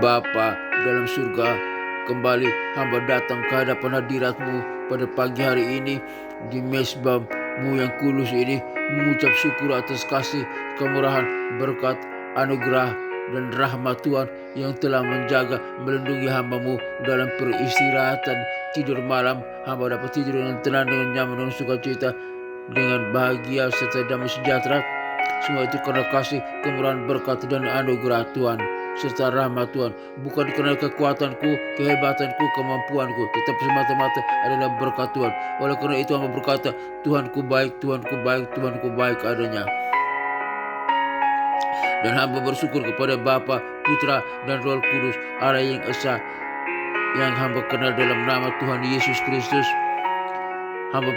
Bapa dalam surga, kembali hamba datang ke hadapan hadirat-Mu pada pagi hari ini di mezbah-Mu yang kudus ini, mengucap syukur atas kasih, kemurahan, berkat, anugerah, dan rahmat Tuhan yang telah menjaga, melindungi hamba-Mu dalam peristirahatan tidur malam. Hamba dapat tidur dengan tenang, dengan nyaman, dengan sukacita, dengan bahagia serta damai sejahtera. Semua itu karena kasih, kemurahan, berkat, dan anugerah Tuhan serta rahmat Tuhan, bukan karena kekuatanku, kehebatanku, kemampuanku, tetapi semata-mata adalah berkat Tuhan. Oleh karena itu hamba berkata, Tuhanku baik, Tuhanku baik, Tuhanku baik adanya. Dan hamba bersyukur kepada Bapa, Putra, dan Roh Kudus, Allah yang esa, yang hamba kenal dalam nama Tuhan Yesus Kristus. Hamba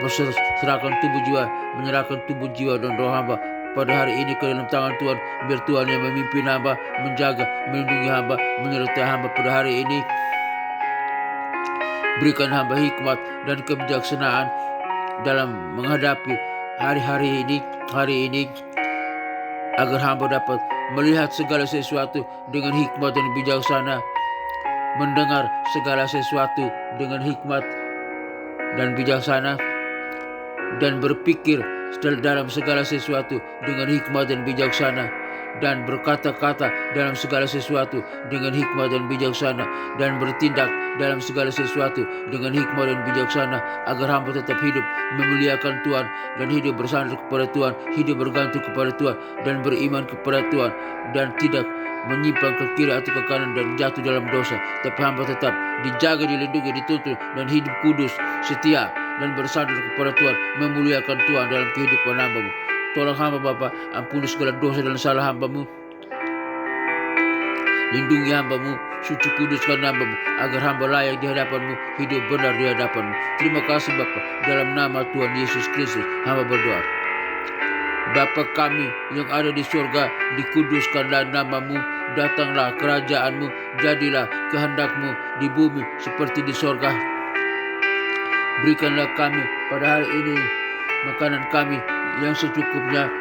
serahkan tubuh jiwa, menyerahkan tubuh jiwa dan roh hamba pada hari ini ke dalam tangan Tuhan. Biar Tuhan yang memimpin hamba, menjaga, melindungi hamba, menyertai hamba pada hari ini. Berikan hamba hikmat dan kebijaksanaan dalam menghadapi hari ini, agar hamba dapat melihat segala sesuatu dengan hikmat dan bijaksana, mendengar segala sesuatu dengan hikmat dan bijaksana, dan berpikir dalam segala sesuatu dengan hikmat dan bijaksana, dan berkata-kata dalam segala sesuatu dengan hikmat dan bijaksana, dan bertindak dalam segala sesuatu dengan hikmat dan bijaksana, agar hamba tetap hidup memuliakan Tuhan dan hidup bersandar kepada Tuhan, hidup bergantung kepada Tuhan dan beriman kepada Tuhan, dan tidak menyimpang ke kiri atau ke kanan dan jatuh dalam dosa. Tapi hamba tetap dijaga, dilindungi, dituntun, dan hidup kudus, setia, dan bersandar kepada Tuhan, memuliakan Tuhan dalam kehidupan hamba-Mu. Tolong hamba Bapa, ampuni segala dosa dan salah hamba-Mu. Lindungi hamba-Mu, suci kuduskan hamba-Mu, agar hamba layak di hadapan-Mu, hidup benar di hadapan-Mu. Terima kasih Bapa, dalam nama Tuhan Yesus Kristus hamba berdoa. Bapa kami yang ada di surga, dikuduskanlah nama-Mu, datanglah kerajaan-Mu, jadilah kehendak-Mu di bumi seperti di surga. Berikanlah kami pada hari ini makanan kami yang secukupnya,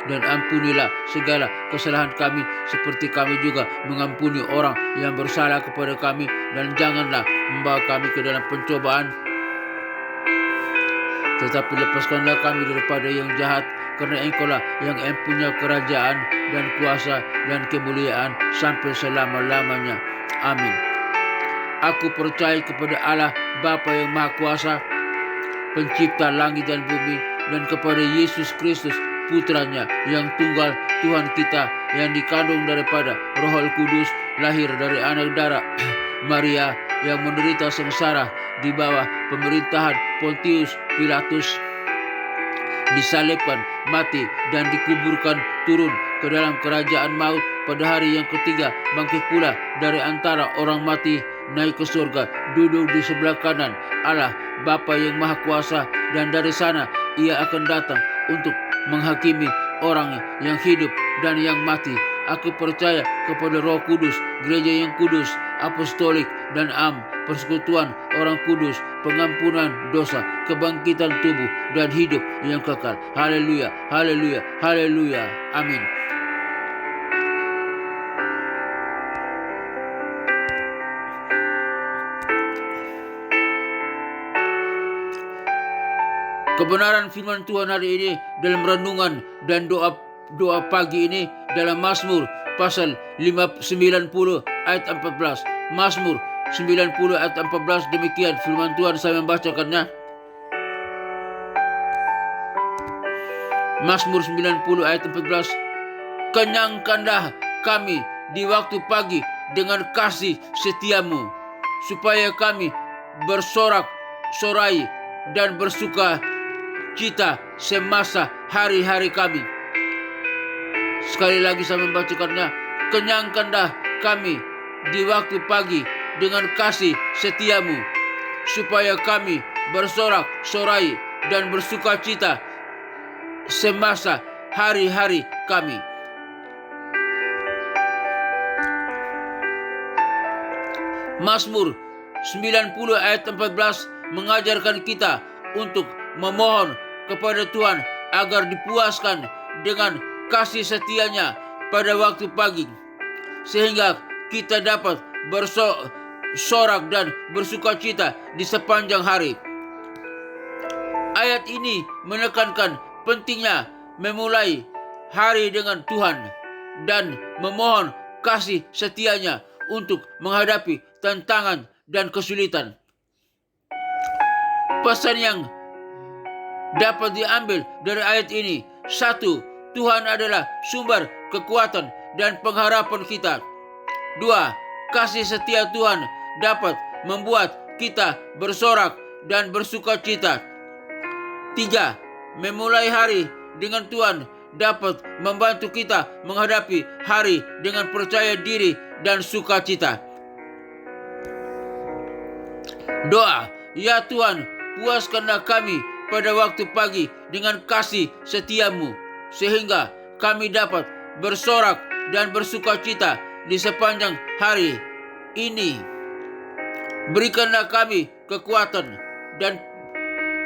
dan ampunilah segala kesalahan kami seperti kami juga mengampuni orang yang bersalah kepada kami, dan janganlah membawa kami ke dalam pencobaan, tetapi lepaskanlah kami daripada yang jahat, karena Engkau-lah yang punya kerajaan dan kuasa dan kemuliaan sampai selama-lamanya. Amin. Aku percaya kepada Allah Bapa yang Maha Kuasa, pencipta langit dan bumi, dan kepada Yesus Kristus Putranya yang tunggal, Tuhan kita, yang dikandung daripada Roh Kudus, lahir dari anak darah Maria, yang menderita sengsara di bawah pemerintahan Pontius Pilatus, disalibkan, mati, dan dikuburkan, turun ke dalam kerajaan maut, pada hari yang ketiga bangkit pula dari antara orang mati, naik ke surga, duduk di sebelah kanan Allah Bapa yang Maha Kuasa, dan dari sana Ia akan datang untuk menghakimi orang yang hidup dan yang mati. Aku percaya kepada Roh Kudus, gereja yang kudus, apostolik, dan persekutuan orang kudus, pengampunan dosa, kebangkitan tubuh, dan hidup yang kekal. Haleluya, haleluya, haleluya. Amin. Kebenaran firman Tuhan hari ini dalam renungan dan doa pagi ini dalam Mazmur pasal 90 ayat 14. Mazmur 90 ayat 14, demikian firman Tuhan, saya membacakannya. Mazmur 90 ayat 14. Kenyangkanlah kami di waktu pagi dengan kasih setia-Mu, supaya kami bersorak-sorai dan bersuka cita semasa hari-hari kami. Sekali lagi saya membacakannya. Kenyangkanlah kami di waktu pagi dengan kasih setia-Mu, supaya kami bersorak-sorai dan bersuka cita semasa hari-hari kami. Mazmur 90 ayat 14 mengajarkan kita untuk memohon kepada Tuhan agar dipuaskan dengan kasih setianya pada waktu pagi, sehingga kita dapat bersorak dan bersukacita di sepanjang hari. Ayat ini menekankan pentingnya memulai hari dengan Tuhan dan memohon kasih setianya untuk menghadapi tantangan dan kesulitan. Pesan yang dapat diambil dari ayat ini: 1. Tuhan adalah sumber kekuatan dan pengharapan kita. 2. Kasih setia Tuhan dapat membuat kita bersorak dan bersukacita. 3. Memulai hari dengan Tuhan dapat membantu kita menghadapi hari dengan percaya diri dan sukacita. Doa: ya Tuhan, puaskanlah kami pada waktu pagi dengan kasih setiamu, sehingga kami dapat bersorak dan bersukacita di sepanjang hari ini. Berikanlah kami kekuatan dan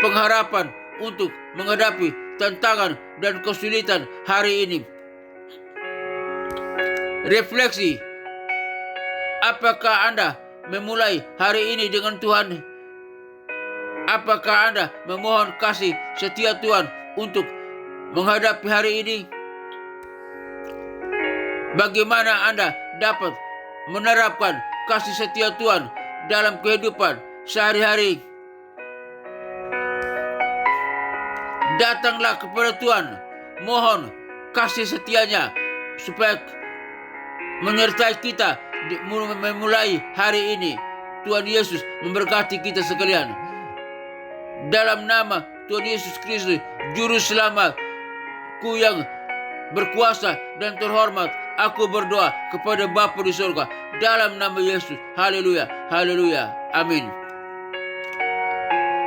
pengharapan untuk menghadapi tantangan dan kesulitan hari ini. Refleksi: apakah Anda memulai hari ini dengan Tuhan? Apakah Anda memohon kasih setia Tuhan untuk menghadapi hari ini? Bagaimana Anda dapat menerapkan kasih setia Tuhan dalam kehidupan sehari-hari? Datanglah kepada Tuhan, mohon kasih setianya supaya menyertai kita memulai hari ini. Tuhan Yesus memberkati kita sekalian. Dalam nama Tuhan Yesus Kristus, Juru Selamatku yang berkuasa dan terhormat, aku berdoa kepada Bapa di surga dalam nama Yesus. Haleluya, haleluya, amin.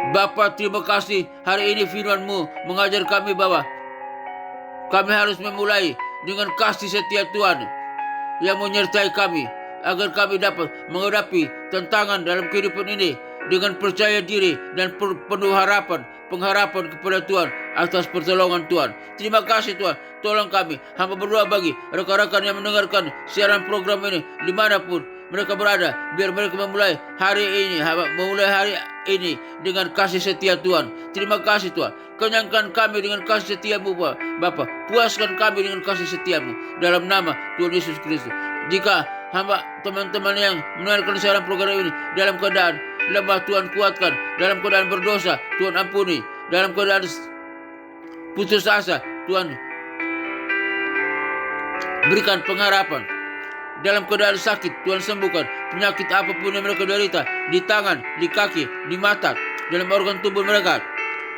Bapa, terima kasih hari ini firman-Mu mengajar kami bahwa kami harus memulai dengan kasih setia Tuhan yang menyertai kami, agar kami dapat menghadapi tantangan dalam kehidupan ini dengan percaya diri dan penuh pengharapan kepada Tuhan atas pertolongan Tuhan. Terima kasih Tuhan, tolong kami. Hamba berdoa bagi rekan-rekan yang mendengarkan siaran program ini dimanapun mereka berada, biar mereka memulai hari ini dengan kasih setia Tuhan. Terima kasih Tuhan, kenyangkan kami dengan kasih setiamu Bapa, puaskan kami dengan kasih setiamu dalam nama Tuhan Yesus Kristus. Jika hamba teman-teman yang mendengarkan siaran program ini dalam keadaan lemah, Tuhan kuatkan. Dalam keadaan berdosa, Tuhan ampuni. Dalam keadaan putus asa, Tuhan berikan pengharapan. Dalam keadaan sakit, Tuhan sembuhkan. Penyakit apapun yang mereka derita, di tangan, di kaki, di mata, dalam organ tubuh mereka,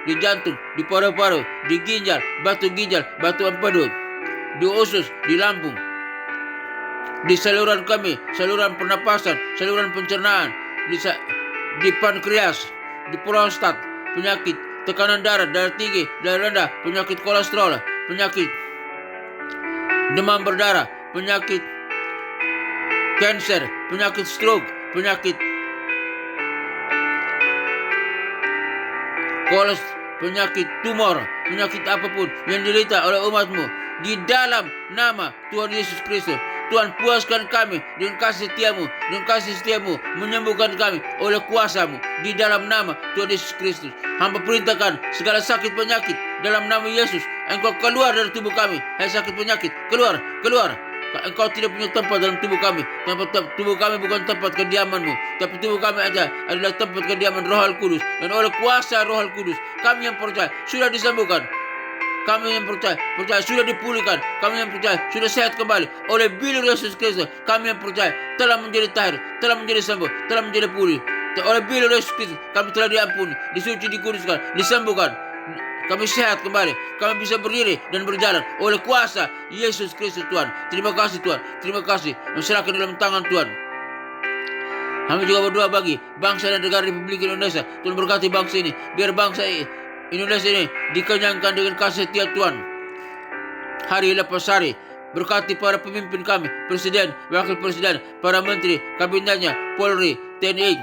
di jantung, di paru-paru, di ginjal, batu empedu, di usus, di lambung, di saluran kami, saluran pernapasan, saluran pencernaan, di pankreas, di prostat, penyakit tekanan darah, darah tinggi, darah rendah, penyakit kolesterol, penyakit demam berdarah, penyakit kanker, penyakit stroke, penyakit penyakit tumor, penyakit apapun yang diderita oleh umat-Mu, di dalam nama Tuhan Yesus Kristus, Tuhan puaskan kami dengan kasih setiamu, menyembuhkan kami oleh kuasa-Mu di dalam nama Tuhan Yesus Kristus. Hamba perintahkan segala sakit penyakit dalam nama Yesus, Engkau keluar dari tubuh kami. Hai sakit penyakit, keluar. Engkau tidak punya tempat dalam tubuh kami. Tubuh kami bukan tempat kediaman-Mu, tapi tubuh kami adalah tempat kediaman Roh Al-Kudus. Dan oleh kuasa Roh Al-Kudus, kami yang percaya sudah disembuhkan. Kami yang percaya sudah dipulihkan. Kami yang percaya sudah sehat kembali oleh bilur Yesus Kristus. Kami yang percaya telah menjadi tahir, telah menjadi sembuh, telah menjadi pulih. Oleh bilur Yesus Kristus kami telah diampuni, disuci, dikuduskan, disembuhkan. Kami sehat kembali. Kami bisa berdiri dan berjalan oleh kuasa Yesus Kristus Tuhan. Terima kasih Tuhan. Terima kasih. Menserahkan dalam tangan Tuhan. Kami juga berdoa bagi bangsa dan negara Republik Indonesia. Tuhan berkati bangsa ini. Biar bangsa Indonesia ini dikenyangkan dengan kasih setia Tuhan. Hari lepas hari. Berkati para pemimpin kami. Presiden, wakil presiden, para menteri, kabinetnya, Polri, TNI.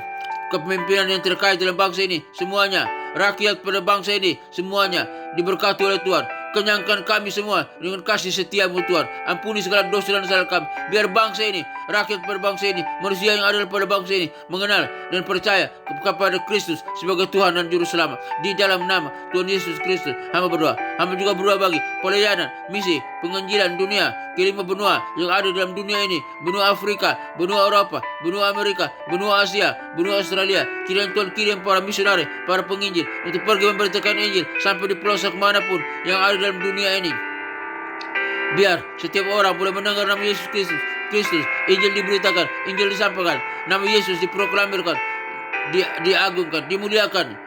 Kepemimpinan yang terkait dalam bangsa ini. Semuanya. Rakyat pada bangsa ini semuanya diberkati oleh Tuhan. kenyangkan kami semua dengan kasih setiamu Tuhan. Ampuni segala dosa dan salah kami. Biar bangsa ini, rakyat pada bangsa ini, manusia yang ada pada bangsa ini mengenal dan percaya kepada Kristus sebagai Tuhan dan Juru Selamat. Di dalam nama Tuhan Yesus Kristus, hamba berdoa. Hamba juga berdoa bagi pelayanan, misi, penginjilan dunia, kelima benua yang ada dalam dunia ini. Benua Afrika, benua Eropa, benua Amerika, benua Asia, benua Australia. Kiranya Tuhan kirim para misionari, para penginjil untuk pergi memberitakan Injil sampai di pelosok manapun yang ada dalam dunia ini. Biar setiap orang boleh mendengar nama Yesus Kristus, Injil diberitakan, Injil disampaikan, nama Yesus diproklamirkan, diagungkan, dimuliakan,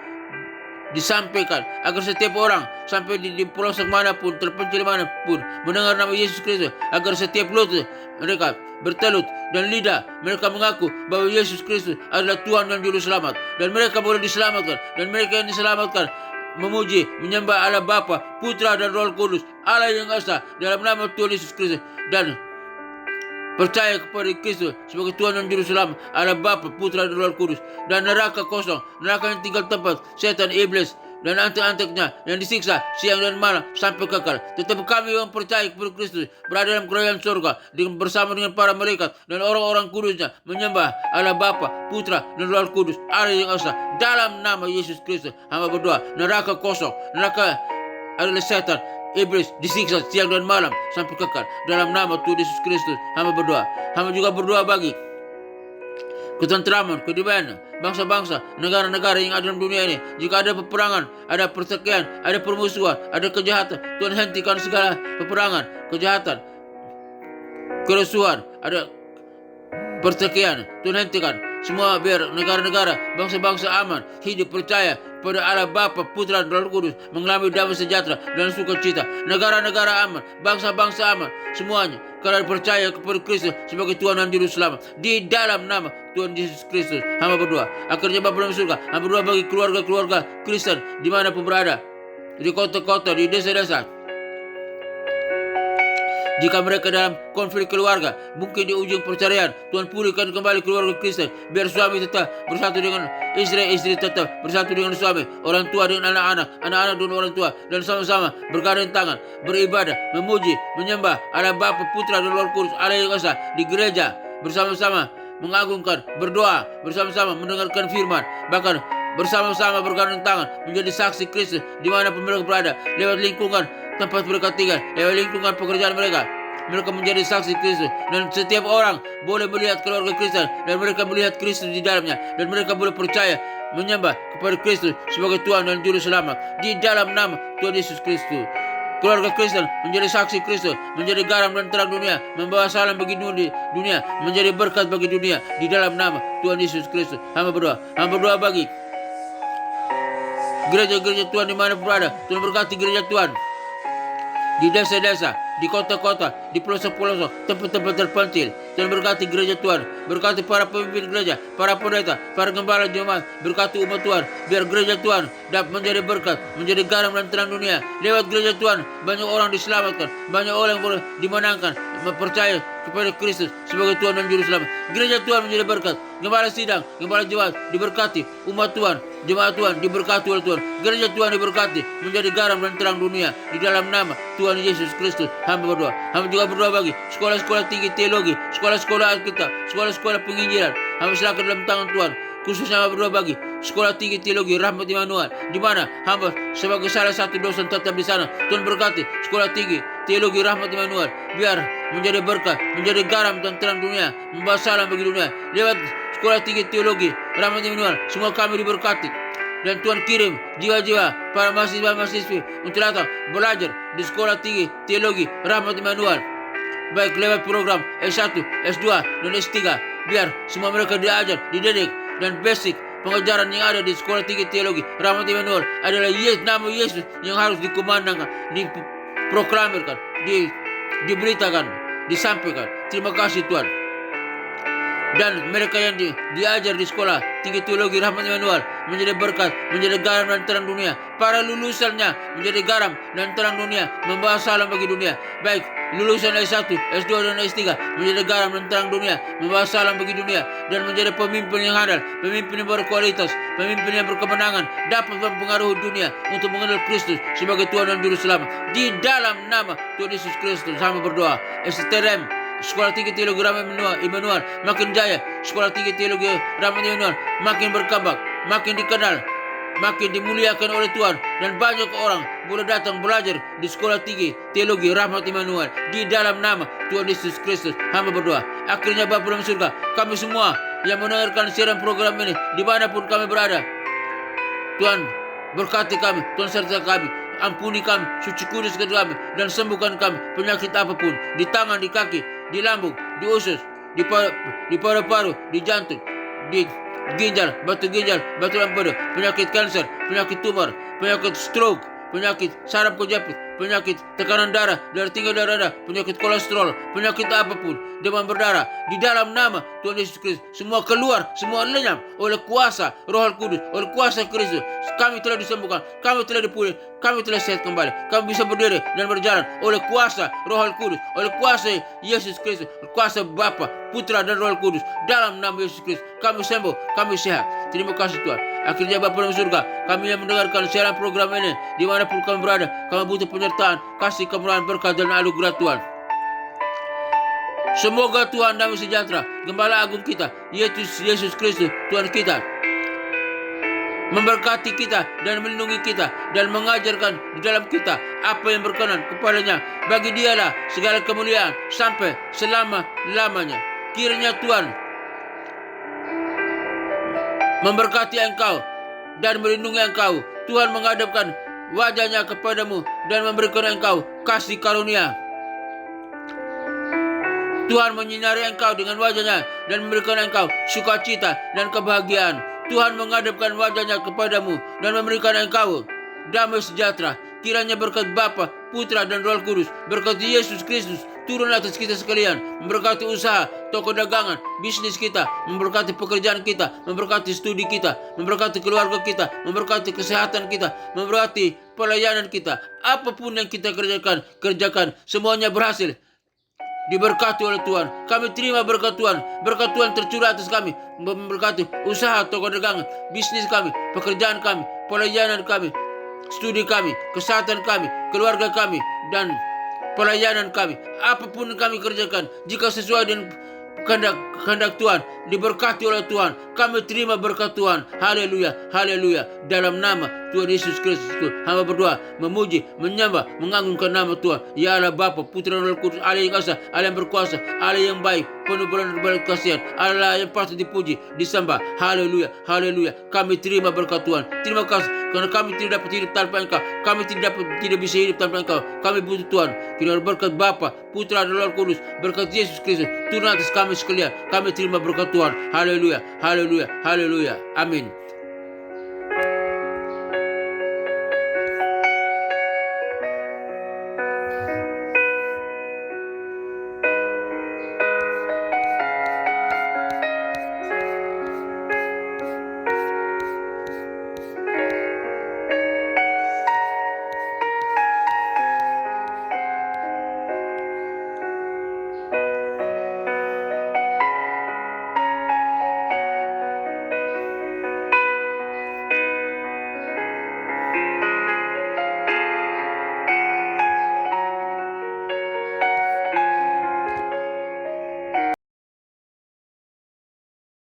disampaikan, agar setiap orang sampai di pelosok manapun, terpencil manapun mendengar nama Yesus Kristus, agar setiap lutut mereka bertelut dan lidah mereka mengaku bahwa Yesus Kristus adalah Tuhan dan Juru Selamat, dan mereka boleh diselamatkan, dan mereka yang diselamatkan memuji, menyembah Allah Bapa, Putra dan Roh Kudus, Allah yang esa dalam nama Tuhan Yesus Kristus, dan percaya kepada Kristus sebagai Tuhan dan Juru Selamat, Allah Bapa, Putra dan Roh Kudus, dan neraka kosong, neraka yang tinggal tempat setan iblis dan antek-anteknya yang disiksa siang dan malam sampai kekal. Tetapi kami yang percaya kepada Kristus berada dalam kerajaan surga bersama dengan para malaikat dan orang-orang kudusnya menyembah Allah Bapa, Putra dan Roh Kudus, Allah yang esa dalam nama Yesus Kristus. Hamba berdoa, neraka kosong, neraka adalah setan iblis disiksa siang dan malam sampai kekal dalam nama Tuhan Yesus Kristus. Hamba berdoa. Hamba juga berdoa bagi ketentraman, kedamaian bangsa-bangsa, negara-negara yang ada dalam dunia ini. Jika ada peperangan, ada pertikaian, ada permusuhan, ada kejahatan, Tuhan hentikan segala peperangan, kejahatan, kerusuhan, ada pertikaian, Tuhan hentikan semua. Biar negara-negara, bangsa-bangsa aman, hidup percaya pada Allah Bapa, Putra dan Roh Kudus, mengalami damai sejahtera dan sukacita. Negara-negara aman, bangsa-bangsa aman, semuanya karena percaya kepada Kristus sebagai Tuhan dan Juru Selamat. Di dalam nama Tuhan Yesus Kristus, hamba berdoa. Akhirnya Bapa dalam surga, hamba berdoa bagi keluarga-keluarga Kristen dimanapun berada, di kota-kota, di desa-desa. Jika mereka dalam konflik keluarga, mungkin di ujung perceraian, Tuhan pulihkan kembali keluarga Kristen. Biar suami tetap bersatu dengan istri, istri tetap bersatu dengan suami, orang tua dengan anak-anak, anak-anak dengan orang tua, dan sama-sama bergandeng tangan, beribadah, memuji, menyembah Allah Bapa, Putra dan Roh Kudus, Allah yang esa di gereja, bersama-sama mengagungkan, berdoa, bersama-sama mendengarkan firman, bahkan bersama-sama bergandeng tangan menjadi saksi Kristus dimanapun mereka berada, lewat lingkungan tempat mereka tinggal, lewat lingkungan pekerjaan mereka. Mereka menjadi saksi Kristus, dan setiap orang boleh melihat keluarga Kristen, dan mereka melihat Kristus di dalamnya, dan mereka boleh percaya menyembah kepada Kristus sebagai Tuhan dan Juru Selamat di dalam nama Tuhan Yesus Kristus. Keluarga Kristen menjadi saksi Kristus, menjadi garam dan terang dunia, membawa salam bagi dunia, menjadi berkat bagi dunia di dalam nama Tuhan Yesus Kristus. Hamba berdoa bagi gereja-gereja Tuhan di mana berada. Tuhan berkati gereja Tuhan di desa-desa, di kota-kota, di pelosok-pelosok, tempat-tempat terpencil. Tuhan berkati gereja Tuhan, berkati para pemimpin gereja, para pendeta, para gembala jemaat, berkati umat Tuhan. Biar gereja Tuhan dapat menjadi berkat, menjadi garam dan terang dunia. Lewat gereja Tuhan, banyak orang diselamatkan, banyak orang boleh dimenangkan, mempercayai kepada Kristus sebagai Tuhan dan Juru Selamat. Gereja Tuhan menjadi berkat, gembala sidang, gembala jemaat diberkati, umat Tuhan, jemaat Tuhan diberkati oleh Tuhan. Gereja Tuhan diberkati, menjadi garam dan terang dunia di dalam nama Tuhan Yesus Kristus. Hamba berdoa. Hamba juga berdoa bagi sekolah-sekolah tinggi teologi, sekolah-sekolah Alkitab, sekolah-sekolah penginjilan. Hamba serahkan dalam tangan Tuhan. Khususnya hamba berdoa bagi sekolah tinggi teologi Rahmat Immanuel, di mana hamba sebagai salah satu dosen tetap di sana. Tuhan berkati sekolah tinggi teologi Rahmat Immanuel, biar menjadi berkat, menjadi garam dan terang dunia, membawa salam bagi dunia. Lewat sekolah tinggi teologi Rahmat Immanuel, semua kami diberkati, dan Tuhan kirim jiwa-jiwa para mahasiswa-mahasiswi untuk datang belajar di sekolah tinggi teologi Rahmat Immanuel, baik lewat program S1, S2, dan S3. Biar semua mereka diajar, dididik, dan basic pengajaran yang ada di sekolah tinggi teologi Rahmat Immanuel adalah nama Yesus yang harus dikumandangkan, diproklamirkan, diberitakan, disampaikan. Terima kasih Tuhan. Dan mereka yang diajar di sekolah tinggi teologi Rahmat Immanuel menjadi berkat, menjadi garam dan terang dunia. Para lulusannya menjadi garam dan terang dunia, membawa salam bagi dunia. Baik lulusan S1, S2 dan S3 menjadi garam dan terang dunia, membawa salam bagi dunia, dan menjadi pemimpin yang handal, pemimpin yang berkualitas, pemimpin yang berkemenangan, dapat mempengaruhi dunia untuk mengenal Kristus sebagai Tuhan dan Juru Selamat. Di dalam nama Tuhan Yesus Kristus, sama berdoa. STRM Sekolah Tinggi Teologi Rahmat Immanuel makin jaya. Sekolah Tinggi Teologi Rahmat Immanuel makin berkembang, makin dikenal, makin dimuliakan oleh Tuhan, dan banyak orang boleh datang belajar di Sekolah Tinggi Teologi Rahmat Immanuel. Di dalam nama Tuhan Yesus Kristus, hamba berdoa. Akhirnya Bapa dalam surga, kami semua yang mendengarkan siaran program ini dimanapun kami berada, Tuhan berkati kami, Tuhan sertai kami, ampuni kami, suci kudus kami, dan sembuhkan kami penyakit apapun, di tangan, di kaki, di lambung, di usus, di paru-paru, di jantung, di ginjal, batu empedu, penyakit kanker, penyakit tumor, penyakit stroke, penyakit saraf kejepit, penyakit tekanan darah tinggi darah, penyakit kolesterol, penyakit apapun, demam berdarah, di dalam nama Tuhan Yesus Kristus, semua keluar, semua lenyap oleh kuasa Roh Kudus, oleh kuasa Kristus. Kami telah disembuhkan, kami telah dipulih, kami telah sehat kembali, kami bisa berdiri dan berjalan oleh kuasa Roh Kudus, oleh kuasa Yesus Kristus, kuasa Bapa, Putra dan Roh Kudus. Dalam nama Yesus Kristus, kami sembuh, kami sehat. Terima kasih Tuhan. Akhirnya Bapa dalam surga, kami yang mendengarkan siaran program ini, dimanapun kami berada, kami butuh penyertaan, kasih kemurahan, berkat dan anugerah Tuhan. Semoga Tuhan damai sejahtera, Gembala Agung kita, Yesus Kristus, Tuhan kita, memberkati kita dan melindungi kita dan mengajarkan di dalam kita apa yang berkenan kepadanya. Bagi Dialah segala kemuliaan sampai selama-lamanya. Kiranya Tuhan memberkati engkau dan melindungi engkau. Tuhan menghadapkan wajahnya kepadamu dan memberikan engkau kasih karunia. Tuhan menyinari engkau dengan wajahnya dan memberikan engkau sukacita dan kebahagiaan. Tuhan menghadapkan wajahnya kepadamu dan memberikan engkau damai sejahtera. Kiranya berkat Bapa, Putra dan Roh Kudus, berkat Yesus Kristus turun atas kita sekalian, memberkati usaha, toko dagangan, bisnis kita, memberkati pekerjaan kita, memberkati studi kita, memberkati keluarga kita, memberkati kesehatan kita, memberkati pelayanan kita. Apapun yang kita kerjakan, semuanya berhasil, diberkati oleh Tuhan. Kami terima berkat Tuhan. Berkat Tuhan tercurah atas kami, memberkati usaha, toko dagangan, bisnis kami, pekerjaan kami, pelayanan kami, studi kami, kesehatan kami, keluarga kami, dan pelayanan kami. Apapun yang kami kerjakan, jika sesuai dengan kehendak Tuhan, diberkati oleh Tuhan. Kami terima berkat Tuhan. Haleluya, haleluya. Dalam nama Tuhan Yesus Kristus, hamba berdoa, memuji, menyembah, mengagungkan nama Tuhan. Ya Allah Bapa, Putra dan Roh Kudus, Allah yang asa, Allah yang berkuasa, Allah yang baik, penuh berbalas kasihan, Allah yang patut dipuji, disembah. Haleluya, haleluya. Kami terima berkat Tuhan. Terima kasih karena kami tidak dapat hidup tanpa Engkau. Kami tidak bisa hidup tanpa Engkau. Kami butuh Tuhan. Kiranya berkat Bapa, Putra dan Roh Kudus, berkat Yesus Kristus turun atas kami sekalian. Kami terima berkat Tuhan. Haleluya, haleluya, haleluya. Amin.